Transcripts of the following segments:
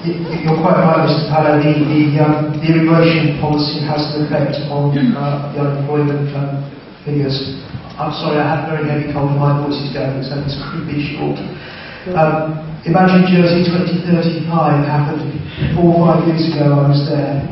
you're quite right, Mr. Paller. The immigration policy has an effect on the unemployment figures. I'm sorry, I have a very heavy cold and my voice is going, so it's pretty short. Imagine Jersey 2035 happened 4 or 5 years ago. I was there.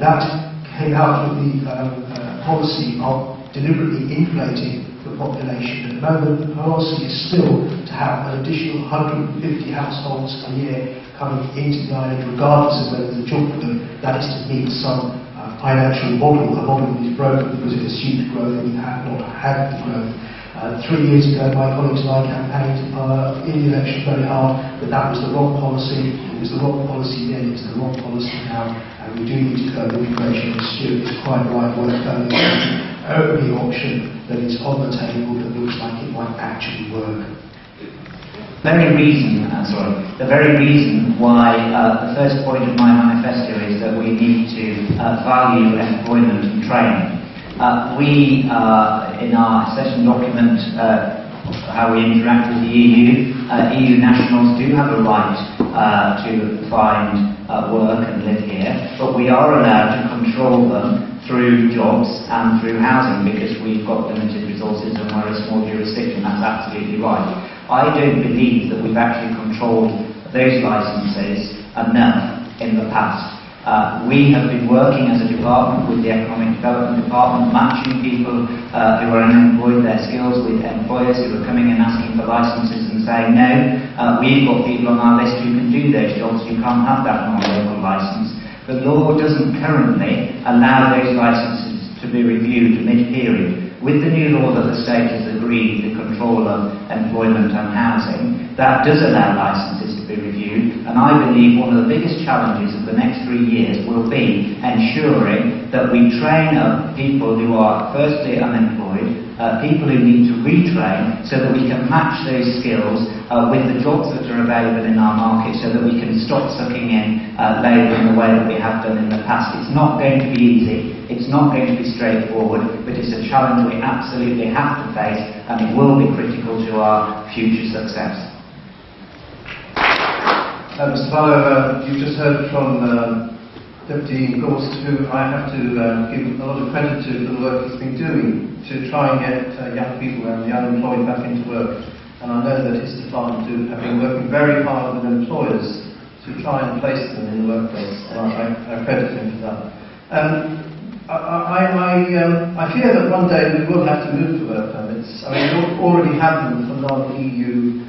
That came out with the policy of deliberately inflating the population. At the moment, the policy is still to have an additional 150 households a year coming into the island, regardless of whether there's a job for them. That is to meet some financial model. The model is broken because it assumed growth and we have not had the growth. 3 years ago, my colleagues and I campaigned in the election very hard, but that was the wrong policy. It was the wrong policy then, it's the wrong policy now, and we do need to go with immigration. Stuart is quite right, worth going with the only option that is on the table that looks like it might actually work. The very reason why the first point of my manifesto is that we need to value employment and training. We, in our session document, how we interact with the EU, EU nationals do have a right to find work and live here, but we are allowed to control them through jobs and through housing because we've got limited resources and we're a small jurisdiction. That's absolutely right. I don't believe that we've actually controlled those licences enough in the past. We have been working as a department with the Economic Development Department, matching people who are unemployed, their skills with employers who are coming and asking for licences and saying, no, we've got people on our list who can do those jobs, you can't have that non-local licence. The law doesn't currently allow those licences to be reviewed mid-period. With the new law that the state has agreed, the control of employment and housing, that does allow licences to be reviewed, and I believe one of the biggest challenges of the next 3 years will be ensuring that we train up people who are firstly unemployed, people who need to retrain, so that we can match those skills with the jobs that are available in our market, so that we can stop sucking in labour in the way that we have done in the past. It's not going to be easy, it's not going to be straightforward, but it's a challenge we absolutely have to face, and it will be critical to our future success. Mr. Paller, you've just heard from Deputy Gorst, who I have to give a lot of credit to for the work he's been doing to try and get young people and the unemployed back into work. And I know that his department have been working very hard with employers to try and place them in the workplace. And I credit him for that. I fear that one day we will have to move to work permits. I mean, we already have them for non-EU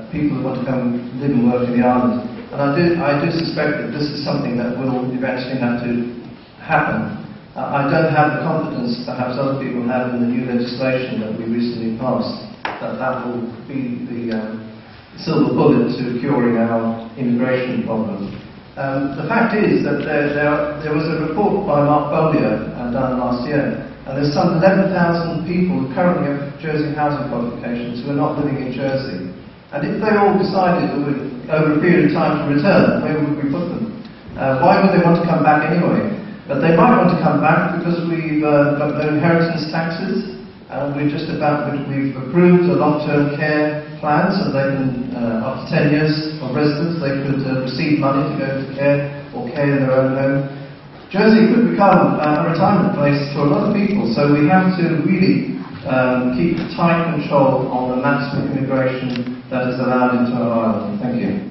people who want to come live and work in the island. And I do suspect that this is something that will eventually have to happen. I don't have the confidence perhaps other people have in the new legislation that we recently passed, that will be the silver bullet to curing our immigration problem. The fact is that there was a report by Mark Bollier done last year, and there's some 11,000 people who currently have Jersey housing qualifications who are not living in Jersey. And if they all decided over a period of time to return, where would we put them? Why would they want to come back anyway? But they might want to come back because we've got no inheritance taxes, and we've approved a long-term care plan, so they can, after 10 years of residence, they could receive money to go to care or care in their own home. Jersey could become a retirement place for a lot of people, so we have to really keep tight control on the maximum immigration that is allowed into our island. Thank you.